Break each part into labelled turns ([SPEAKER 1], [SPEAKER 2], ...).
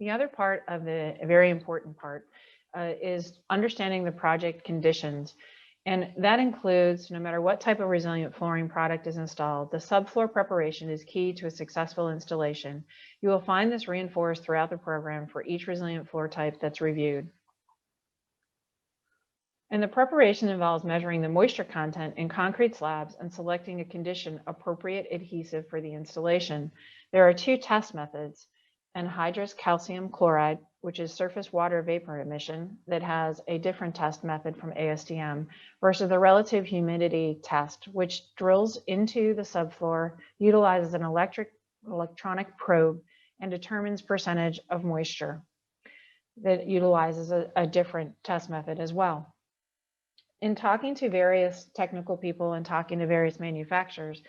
[SPEAKER 1] The other part of a very important part is understanding the project conditions. And that includes, no matter what type of resilient flooring product is installed, the subfloor preparation is key to a successful installation. You will find this reinforced throughout the program for each resilient floor type that's reviewed. And the preparation involves measuring the moisture content in concrete slabs and selecting a condition appropriate adhesive for the installation. There are two test methods: Anhydrous Calcium Chloride, which is surface water vapor emission, that has a different test method from ASTM, versus the relative humidity test, which drills into the subfloor, utilizes an electronic probe, and determines percentage of moisture. That utilizes a different test method as well. In talking to various technical people and talking to various manufacturers,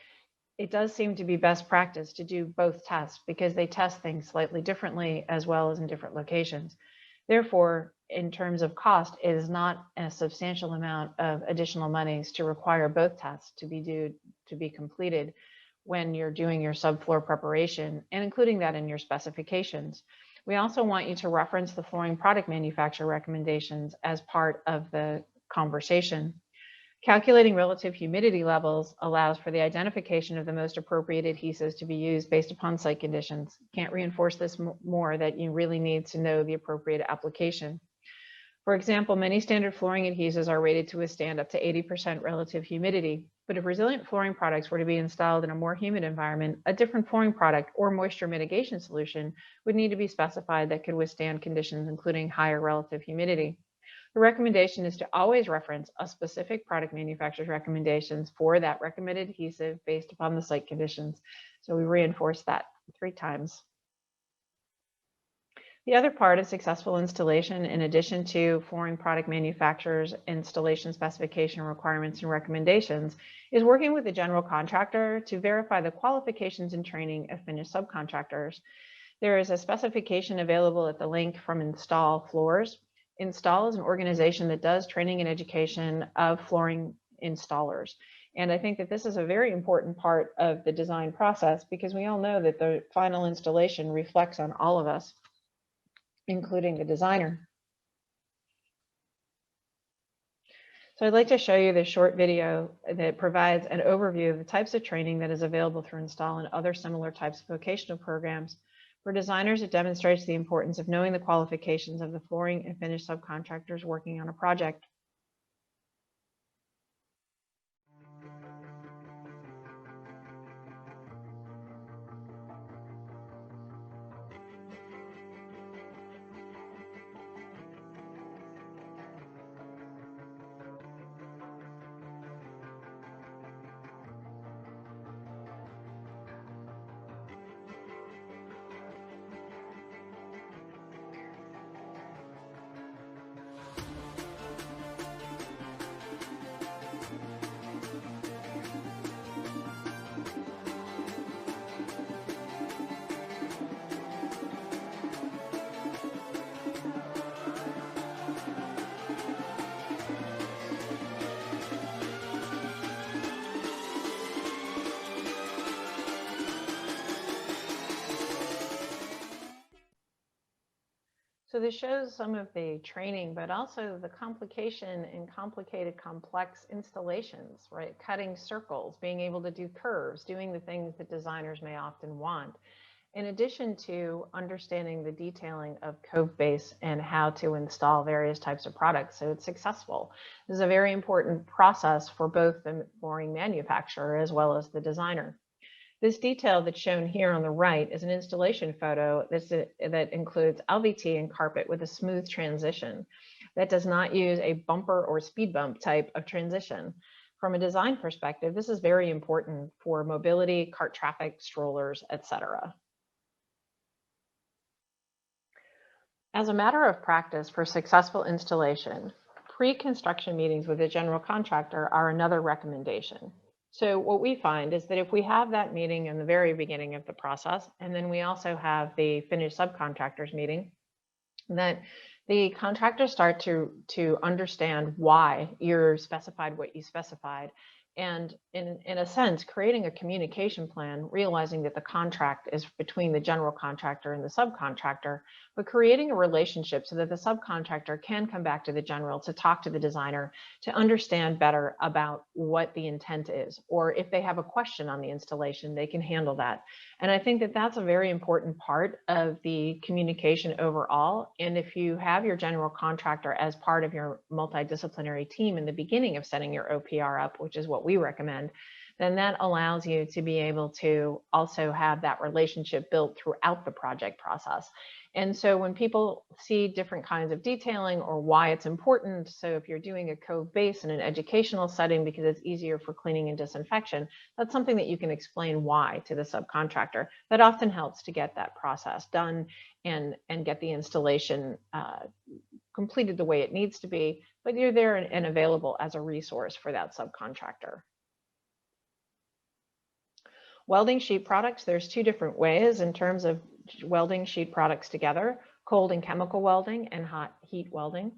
[SPEAKER 1] it does seem to be best practice to do both tests because they test things slightly differently as well as in different locations. Therefore, in terms of cost, it is not a substantial amount of additional monies to require both tests to be completed when you're doing your subfloor preparation and including that in your specifications. We also want you to reference the flooring product manufacturer recommendations as part of the conversation. Calculating relative humidity levels allows for the identification of the most appropriate adhesives to be used based upon site conditions. Can't reinforce this more, that you really need to know the appropriate application. For example, many standard flooring adhesives are rated to withstand up to 80% relative humidity, but if resilient flooring products were to be installed in a more humid environment, a different flooring product or moisture mitigation solution would need to be specified that could withstand conditions including higher relative humidity. The recommendation is to always reference a specific product manufacturer's recommendations for that recommended adhesive based upon the site conditions. So we reinforce that 3 times. The other part of successful installation, in addition to flooring product manufacturers' installation specification requirements and recommendations, is working with the general contractor to verify the qualifications and training of finished subcontractors. There is a specification available at the link from Install Floors. Install is an organization that does training and education of flooring installers. And I think that this is a very important part of the design process because we all know that the final installation reflects on all of us, including the designer. So I'd like to show you this short video that provides an overview of the types of training that is available through Install and other similar types of vocational programs. For designers, it demonstrates the importance of knowing the qualifications of the flooring and finished subcontractors working on a project. So this shows some of the training, but also the complication in complicated, complex installations, right? Cutting circles, being able to do curves, doing the things that designers may often want, in addition to understanding the detailing of code base and how to install various types of products so it's successful. This is a very important process for both the flooring manufacturer as well as the designer. This detail that's shown here on the right is an installation photo that includes LVT and carpet with a smooth transition. That does not use a bumper or speed bump type of transition. From a design perspective, this is very important for mobility, cart traffic, strollers, etc. As a matter of practice for successful installation, pre-construction meetings with a general contractor are another recommendation. So what we find is that if we have that meeting in the very beginning of the process, and then we also have the finished subcontractors meeting, that the contractors start to understand why you're specified what you specified, And in a sense, creating a communication plan, realizing that the contract is between the general contractor and the subcontractor, but creating a relationship so that the subcontractor can come back to the general to talk to the designer to understand better about what the intent is, or if they have a question on the installation, they can handle that. And I think that that's a very important part of the communication overall. And if you have your general contractor as part of your multidisciplinary team in the beginning of setting your OPR up, which is what we recommend, then that allows you to be able to also have that relationship built throughout the project process. And so when people see different kinds of detailing or why it's important, so if you're doing a cove base in an educational setting because it's easier for cleaning and disinfection, that's something that you can explain why to the subcontractor. That often helps to get that process done and get the installation completed the way it needs to be, but you're there and available as a resource for that subcontractor. Welding sheet products, there's two different ways in terms of welding sheet products together: cold and chemical welding and hot heat welding.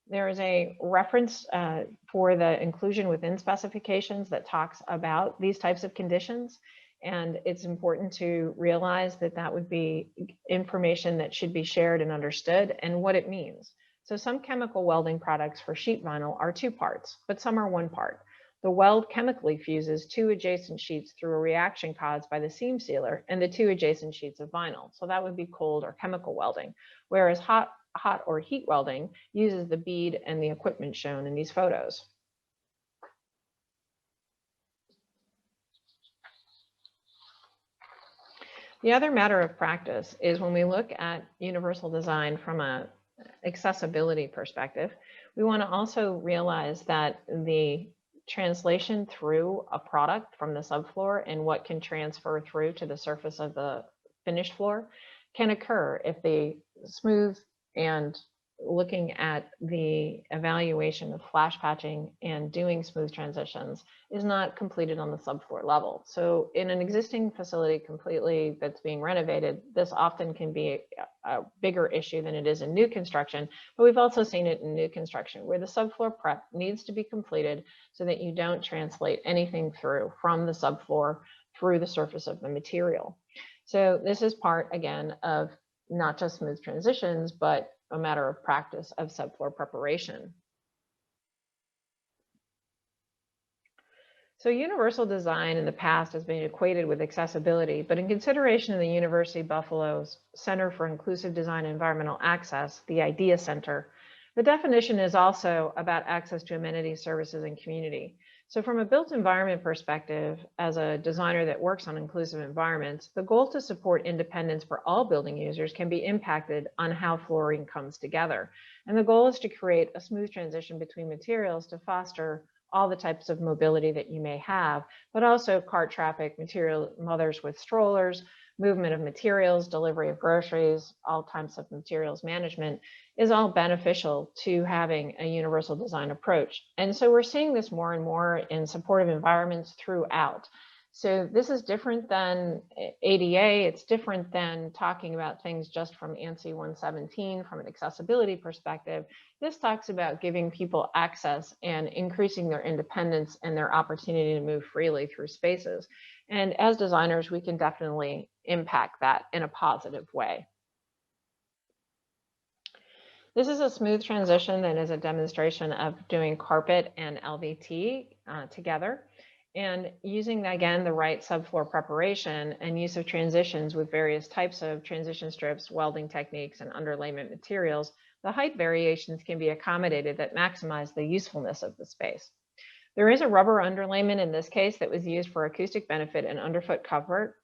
[SPEAKER 1] There is a reference for the inclusion within specifications that talks about these types of conditions. And it's important to realize that that would be information that should be shared and understood and what it means. So some chemical welding products for sheet vinyl are two parts, but some are one part. The weld chemically fuses two adjacent sheets through a reaction caused by the seam sealer and the two adjacent sheets of vinyl. So that would be cold or chemical welding, whereas hot or heat welding uses the bead and the equipment shown in these photos. The other matter of practice is when we look at universal design from an accessibility perspective, we want to also realize that the translation through a product from the subfloor and what can transfer through to the surface of the finished floor can occur if the smooth and looking at the evaluation of flash patching and doing smooth transitions is not completed on the subfloor level. So in an existing facility completely that's being renovated, this often can be a bigger issue than it is in new construction, but we've also seen it in new construction where the subfloor prep needs to be completed so that you don't translate anything through from the subfloor through the surface of the material. So this is part, again, of not just smooth transitions, but a matter of practice of subfloor preparation. So universal design in the past has been equated with accessibility, but in consideration of the University of Buffalo's Center for Inclusive Design and Environmental Access, the IDEA Center, the definition is also about access to amenities, services, and community. So from a built environment perspective, as a designer that works on inclusive environments, the goal to support independence for all building users can be impacted on how flooring comes together. And the goal is to create a smooth transition between materials to foster all the types of mobility that you may have, but also cart traffic, material, mothers with strollers, movement of materials, delivery of groceries, all types of materials management is all beneficial to having a universal design approach. And so we're seeing this more and more in supportive environments throughout. So this is different than ADA. It's different than talking about things just from ANSI 117 from an accessibility perspective. This talks about giving people access and increasing their independence and their opportunity to move freely through spaces. And as designers, we can definitely impact that in a positive way. This is a smooth transition that is a demonstration of doing carpet and LVT together. And using, again, the right subfloor preparation and use of transitions with various types of transition strips, welding techniques, and underlayment materials, the height variations can be accommodated that maximize the usefulness of the space. There is a rubber underlayment in this case that was used for acoustic benefit and underfoot comfort.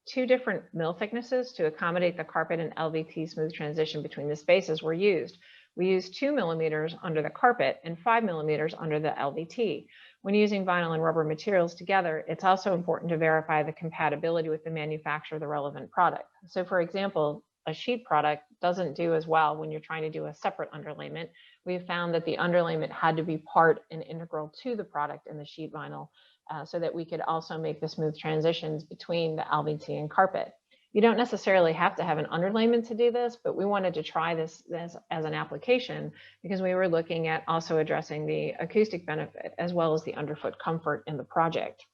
[SPEAKER 1] Two different mill thicknesses to accommodate the carpet and LVT smooth transition between the spaces were used. We used 2 millimeters under the carpet and 5 millimeters under the LVT. When using vinyl and rubber materials together, it's also important to verify the compatibility with the manufacturer of the relevant product. So for example, a sheet product doesn't do as well when you're trying to do a separate underlayment. We've found that the underlayment had to be part and integral to the product in the sheet vinyl so that we could also make the smooth transitions between the LVT and carpet. You don't necessarily have to have an underlayment to do this, but we wanted to try this as an application because we were looking at also addressing the acoustic benefit as well as the underfoot comfort in the project.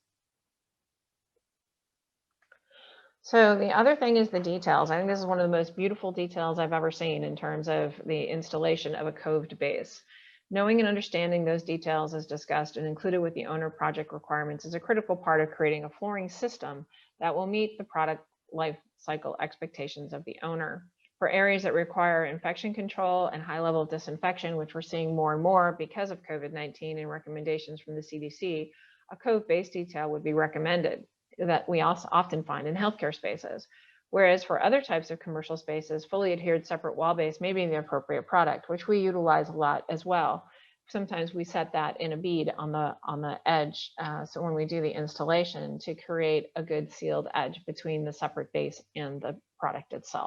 [SPEAKER 1] So the other thing is the details. I think this is one of the most beautiful details I've ever seen in terms of the installation of a coved base. Knowing and understanding those details as discussed and included with the owner project requirements is a critical part of creating a flooring system that will meet the product life cycle expectations of the owner. For areas that require infection control and high level of disinfection, which we're seeing more and more because of COVID-19 and recommendations from the CDC, a cove base detail would be recommended that we also often find in healthcare spaces. Whereas for other types of commercial spaces, fully adhered separate wall base may be the appropriate product, which we utilize a lot as well. Sometimes we set that in a bead on the edge, so when we do the installation, to create a good sealed edge between the separate base and the product itself.